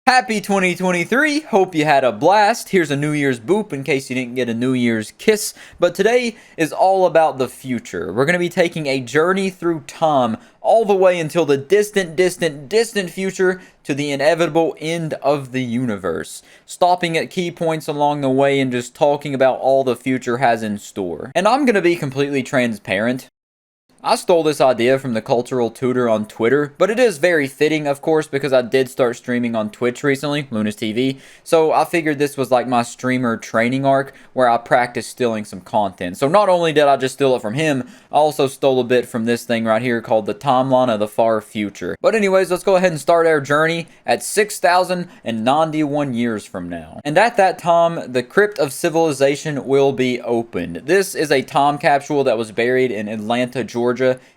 Happy 2023! Hope you had a blast. Here's a New Year's boop in case you didn't get a New Year's kiss. But today is all about the future. We're going to be taking a journey through time all the way until the distant future to the inevitable end of the universe. Stopping at key points along the way and just talking about all the future has in store. And I'm going to be completely transparent. I stole this idea from the cultural tutor on Twitter, but it is very fitting, of course, because I did start streaming on Twitch recently, Luneist TV, so I figured this was like my streamer training arc, where I practiced stealing some content. So not only did I just steal it from him, I also stole a bit from this thing right here called the Timeline of the Far Future. But anyways, let's go ahead and start our journey at 6,091 years from now. And at that time, the Crypt of Civilization will be opened. This is a time capsule that was buried in Atlanta, Georgia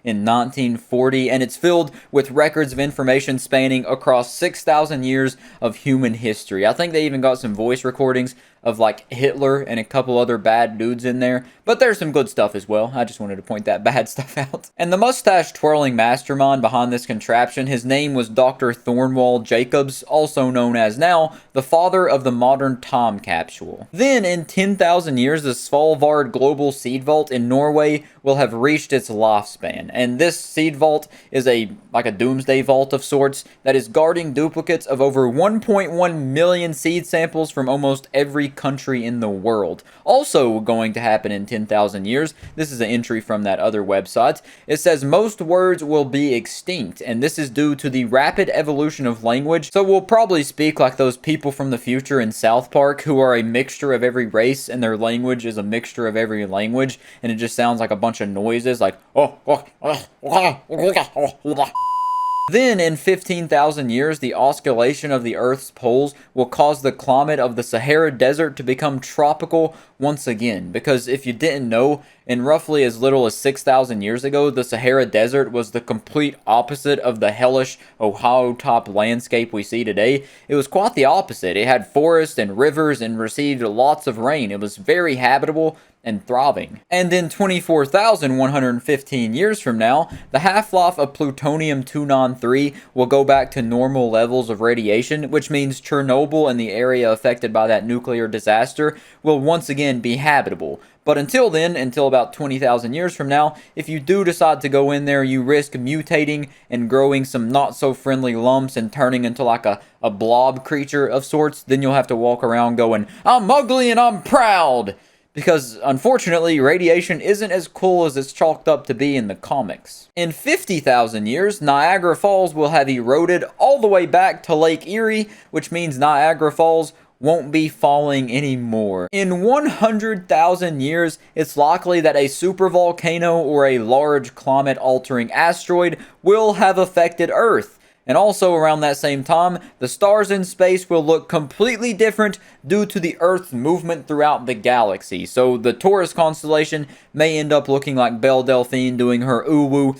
in 1940, and it's filled with records of information spanning across 6,000 years of human history. I think they even got some voice recordings of like Hitler and a couple other bad dudes in there, but there's some good stuff as well. I just wanted to point that bad stuff out. And the mustache twirling mastermind behind this contraption, his name was Dr. Thornwall Jacobs, also known as now the father of the modern time capsule. Then in 10,000 years, the Svalbard Global Seed Vault in Norway will have reached its lifespan, and this seed vault is like a doomsday vault of sorts that is guarding duplicates of over 1.1 million seed samples from almost every country in the world. Also going to happen in 10,000 years, this is an entry from that other website, it says most words will be extinct, and this is due to the rapid evolution of language, so we'll probably speak like those people from the future in South Park who are a mixture of every race, and their language is a mixture of every language, and it just sounds like a bunch of noises like Then, in 15,000 years, the oscillation of the Earth's poles will cause the climate of the Sahara Desert to become tropical once again. Because if you didn't know, in roughly as little as 6,000 years ago, the Sahara Desert was the complete opposite of the hellish Ohio-type landscape we see today. It was quite the opposite. It had forests and rivers and received lots of rain. It was very habitable and thriving. And in 24,115 years from now, the half-life of plutonium-293 will go back to normal levels of radiation, which means Chernobyl and the area affected by that nuclear disaster will once again be habitable. But until then, until about 20,000 years from now, if you do decide to go in there, you risk mutating and growing some not-so-friendly lumps and turning into like a blob creature of sorts. Then you'll have to walk around going, "I'm ugly and I'm proud!" Because, unfortunately, radiation isn't as cool as it's chalked up to be in the comics. In 50,000 years, Niagara Falls will have eroded all the way back to Lake Erie, which means Niagara Falls won't be falling anymore. In 100,000 years, it's likely that a supervolcano or a large climate-altering asteroid will have affected Earth. And also around that same time, the stars in space will look completely different due to the Earth's movement throughout the galaxy. So the Taurus constellation may end up looking like Belle Delphine doing her ooh-woo,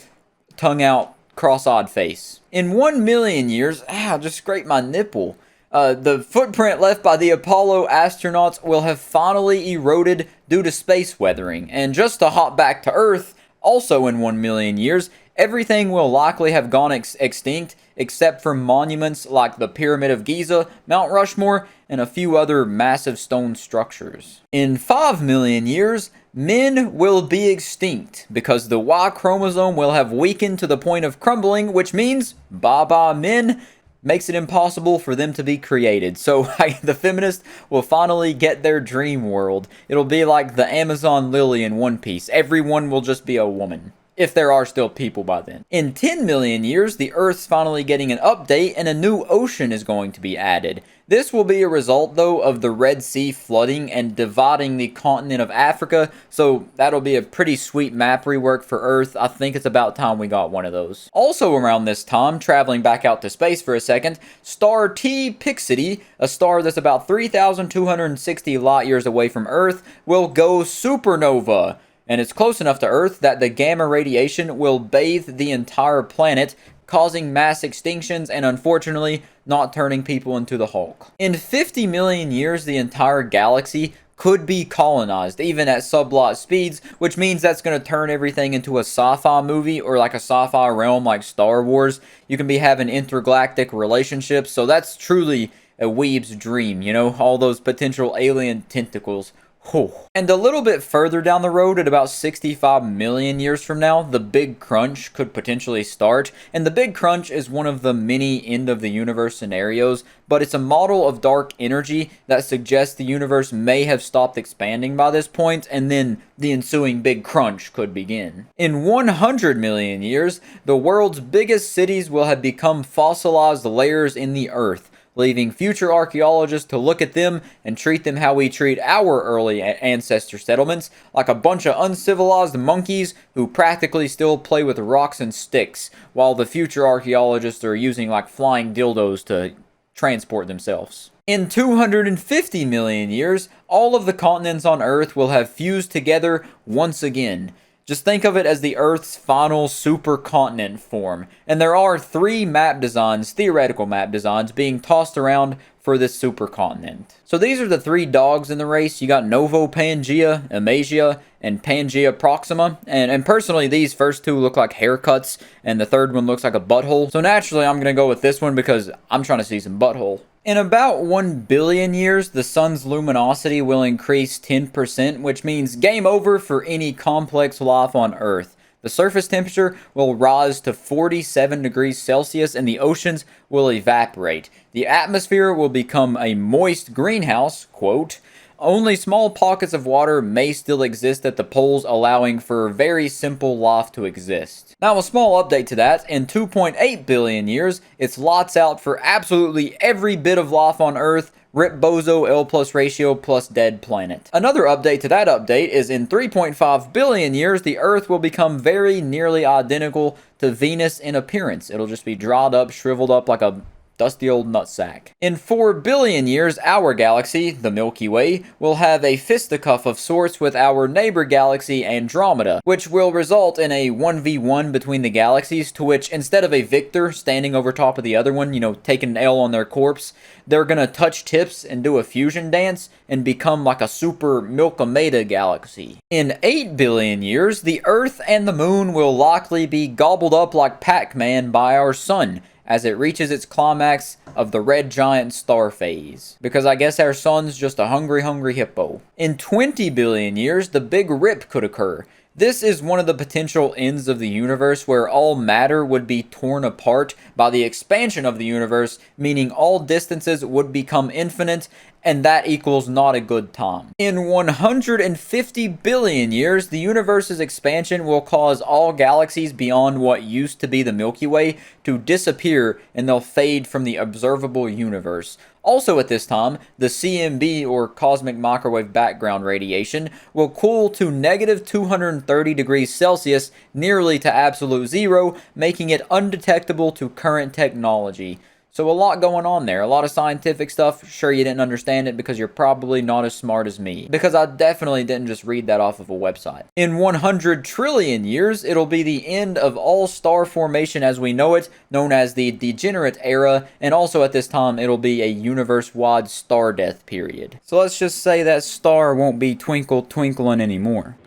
tongue-out, cross-eyed face. In 1 million years, just scraped my nipple. The footprint left by the Apollo astronauts will have finally eroded due to space weathering. And just to hop back to Earth, also in 1 million years, everything will likely have gone extinct except for monuments like the Pyramid of Giza, Mount Rushmore, and a few other massive stone structures. In 5 million years, men will be extinct because the Y chromosome will have weakened to the point of crumbling, which means bye-bye men, makes it impossible for them to be created. So the feminists will finally get their dream world. It'll be like the Amazon lily in One Piece. Everyone will just be a woman. If there are still people by then. In 10 million years, the Earth's finally getting an update and a new ocean is going to be added. This will be a result, though, of the Red Sea flooding and dividing the continent of Africa, so that'll be a pretty sweet map rework for Earth. I think it's about time we got one of those. Also around this time, traveling back out to space for a second, star T Pixity, a star that's about 3,260 light years away from Earth, will go supernova. And it's close enough to Earth that the gamma radiation will bathe the entire planet, causing mass extinctions and unfortunately not turning people into the Hulk. In 50 million years, the entire galaxy could be colonized, even at sublight speeds, which means that's going to turn everything into a sci-fi movie or like a sci-fi realm like Star Wars. You can be having intergalactic relationships, so that's truly a weeb's dream, you know, all those potential alien tentacles. Whew. And a little bit further down the road, at about 65 million years from now, the Big Crunch could potentially start. And the Big Crunch is one of the many end of the universe scenarios, but it's a model of dark energy that suggests the universe may have stopped expanding by this point, and then the ensuing Big Crunch could begin. In 100 million years, the world's biggest cities will have become fossilized layers in the earth, leaving future archaeologists to look at them and treat them how we treat our early ancestor settlements, like a bunch of uncivilized monkeys who practically still play with rocks and sticks, while the future archaeologists are using like flying dildos to transport themselves. In 250 million years, all of the continents on Earth will have fused together once again. Just think of it as the Earth's final supercontinent form. And there are 3 map designs, theoretical map designs, being tossed around for this supercontinent. So these are the 3 dogs in the race. You got Novo Pangea, Imagia, and Pangea Proxima. And personally, these first 2 look like haircuts, and the third one looks like a butthole. So naturally, I'm going to go with this one because I'm trying to see some butthole. In about 1 billion years, the sun's luminosity will increase 10%, which means game over for any complex life on Earth. The surface temperature will rise to 47 degrees Celsius and the oceans will evaporate. The atmosphere will become a moist greenhouse, quote. Only small pockets of water may still exist at the poles, allowing for very simple life to exist. Now, a small update to that, in 2.8 billion years, it's lots out for absolutely every bit of life on Earth. Rip bozo, L plus ratio plus dead planet. Another update to that update is in 3.5 billion years, the Earth will become very nearly identical to Venus in appearance. It'll just be dried up, shriveled up like a dusty old nutsack. In 4 billion years, our galaxy, the Milky Way, will have a fisticuff of sorts with our neighbor galaxy Andromeda, which will result in a 1v1 between the galaxies, to which instead of a victor standing over top of the other one, you know, taking an L on their corpse, they're gonna touch tips and do a fusion dance and become like a super Milkomeda galaxy. In 8 billion years, the Earth and the Moon will likely be gobbled up like Pac-Man by our Sun, as it reaches its climax of the red giant star phase. Because I guess our sun's just a hungry, hungry hippo. In 20 billion years, the Big Rip could occur. This is one of the potential ends of the universe where all matter would be torn apart by the expansion of the universe, meaning all distances would become infinite, and that equals not a good time. In 150 billion years, the universe's expansion will cause all galaxies beyond what used to be the Milky Way to disappear, and they'll fade from the observable universe. Also at this time, the CMB, or cosmic microwave background radiation, will cool to negative 230 degrees Celsius, nearly to absolute zero, making it undetectable to current technology. So a lot going on there, a lot of scientific stuff. Sure, you didn't understand it because you're probably not as smart as me, because I definitely didn't just read that off of a website. In 100 trillion years, it'll be the end of all star formation as we know it, known as the degenerate era, and also at this time, it'll be a universe-wide star death period. So let's just say that star won't be twinkling anymore.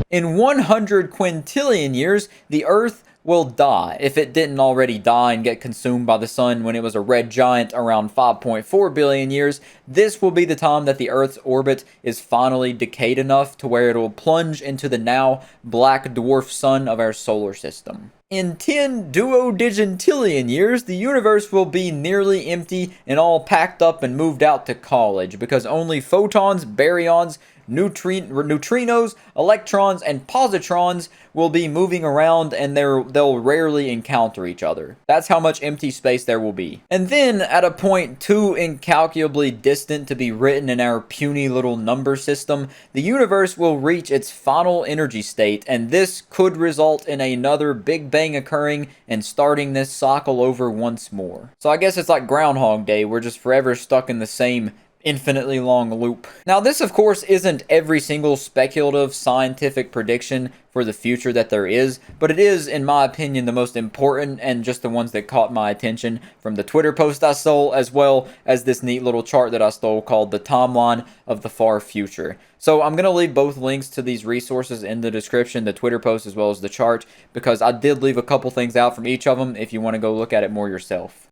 In 100 quintillion years, the Earth will die, if it didn't already die and get consumed by the sun when it was a red giant around 5.4 billion years. This will be the time that the Earth's orbit is finally decayed enough to where it will plunge into the now black dwarf sun of our solar system. In 10 duodigentillion years, the universe will be nearly empty and all packed up and moved out to college, because only photons, baryons, neutrinos, electrons, and positrons will be moving around, and they'll rarely encounter each other. That's how much empty space there will be. And then, at a point too incalculably distant to be written in our puny little number system, the universe will reach its final energy state, and this could result in another Big Bang occurring and starting this cycle over once more. So I guess it's like Groundhog Day, we're just forever stuck in the same infinitely long loop. Now, this, of course, isn't every single speculative scientific prediction for the future that there is, but it is, in my opinion, the most important and just the ones that caught my attention from the Twitter post I stole, as well as this neat little chart that I stole called the Timeline of the Far Future. So I'm going to leave both links to these resources in the description, the Twitter post as well as the chart, because I did leave a couple things out from each of them if you want to go look at it more yourself.